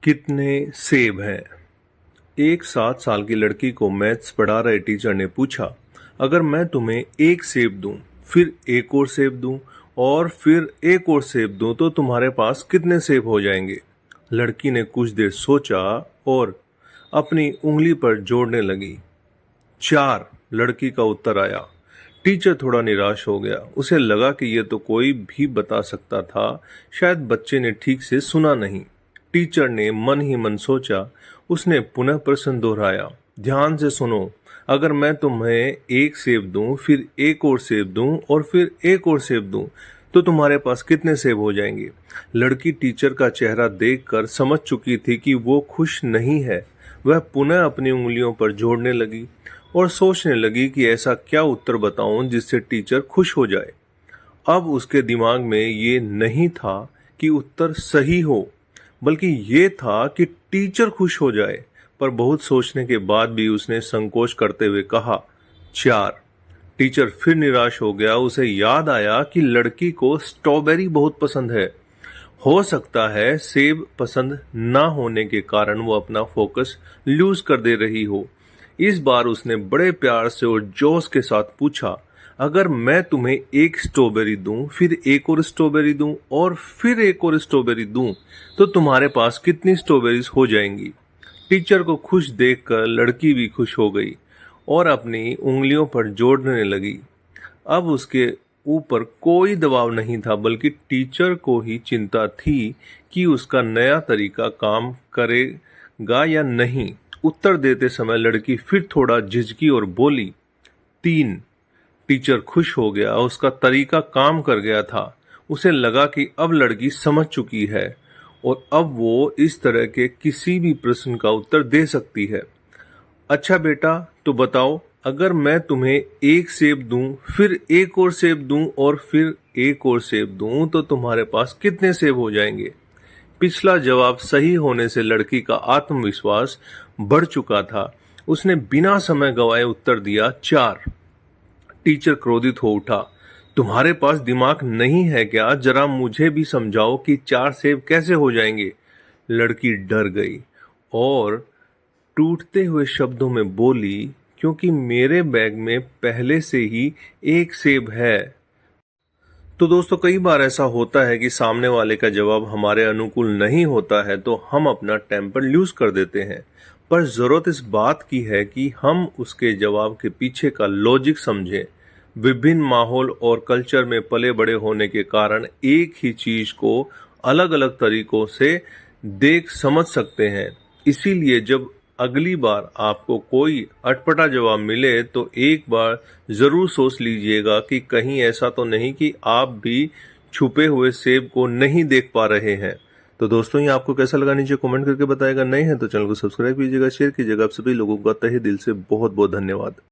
कितने सेब हैं? एक 7 साल की लड़की को मैथ्स पढ़ा रहे टीचर ने पूछा, अगर मैं तुम्हें एक सेब दूं, फिर एक और सेब दूं और फिर एक और सेब दूं तो तुम्हारे पास कितने सेब हो जाएंगे? लड़की ने कुछ देर सोचा और अपनी उंगली पर जोड़ने लगी। 4, लड़की का उत्तर आया। टीचर थोड़ा निराश हो गया। उसे लगा कि यह तो कोई भी बता सकता था, शायद बच्चे ने ठीक से सुना नहीं। टीचर ने मन ही मन सोचा। उसने पुनः प्रश्न दोहराया, ध्यान से सुनो, अगर मैं तुम्हें एक सेब दूं, फिर एक और सेब दूं और फिर एक और सेब दूं तो तुम्हारे पास कितने सेब हो जाएंगे? लड़की टीचर का चेहरा देखकर समझ चुकी थी कि वो खुश नहीं है। वह पुनः अपनी उंगलियों पर जोड़ने लगी और सोचने लगी कि ऐसा क्या उत्तर बताऊं जिससे टीचर खुश हो जाए। अब उसके दिमाग में ये नहीं था कि उत्तर सही हो, बल्कि ये था कि टीचर खुश हो जाए। पर बहुत सोचने के बाद भी उसने संकोच करते हुए कहा, 4। टीचर फिर निराश हो गया। उसे याद आया कि लड़की को स्ट्रॉबेरी बहुत पसंद है। हो सकता है सेब पसंद ना होने के कारण वो अपना फोकस लूज कर दे रही हो। इस बार उसने बड़े प्यार से और जोश के साथ पूछा, अगर मैं तुम्हें एक स्ट्रॉबेरी दूं, फिर एक और स्ट्रॉबेरी दूं और फिर एक और स्ट्रॉबेरी दूं तो तुम्हारे पास कितनी स्ट्रॉबेरीज हो जाएंगी? टीचर को खुश देखकर लड़की भी खुश हो गई और अपनी उंगलियों पर जोड़ने लगी। अब उसके ऊपर कोई दबाव नहीं था, बल्कि टीचर को ही चिंता थी कि उसका नया तरीका काम करेगा या नहीं। उत्तर देते समय लड़की फिर थोड़ा झिझकी और बोली, 3। टीचर खुश हो गया। उसका तरीका काम कर गया था। उसे लगा कि अब लड़की समझ चुकी है और अब वो इस तरह के किसी भी प्रश्न का उत्तर दे सकती है। अच्छा बेटा, तो बताओ, अगर मैं तुम्हें एक सेब दूं, फिर एक और सेब दूं और फिर एक और सेब दूं तो तुम्हारे पास कितने सेब हो जाएंगे? पिछला जवाब सही होने से लड़की का आत्मविश्वास बढ़ चुका था। उसने बिना समय गवाए उत्तर दिया, 4। टीचर क्रोधित हो उठा, तुम्हारे पास दिमाग नहीं है क्या? जरा मुझे भी समझाओ कि 4 सेब कैसे हो जाएंगे? लड़की डर गई और टूटते हुए शब्दों में बोली, क्योंकि मेरे बैग में पहले से ही एक सेब है। तो दोस्तों, कई बार ऐसा होता है कि सामने वाले का जवाब हमारे अनुकूल नहीं होता है तो हम अपना टेम्पर लूज कर देते हैं। पर जरूरत इस बात की है कि हम उसके जवाब के पीछे का लॉजिक समझें। विभिन्न माहौल और कल्चर में पले बड़े होने के कारण एक ही चीज को अलग अलग तरीकों से देख समझ सकते हैं। इसीलिए जब अगली बार आपको कोई अटपटा जवाब मिले तो एक बार जरूर सोच लीजिएगा कि कहीं ऐसा तो नहीं कि आप भी छुपे हुए सेब को नहीं देख पा रहे हैं। तो दोस्तों, ये आपको कैसा लगा नीचे कमेंट करके बताएगा। नए हैं तो चैनल को सब्सक्राइब कीजिएगा, शेयर कीजिएगा। आप सभी लोगों का तहे दिल से बहुत बहुत धन्यवाद।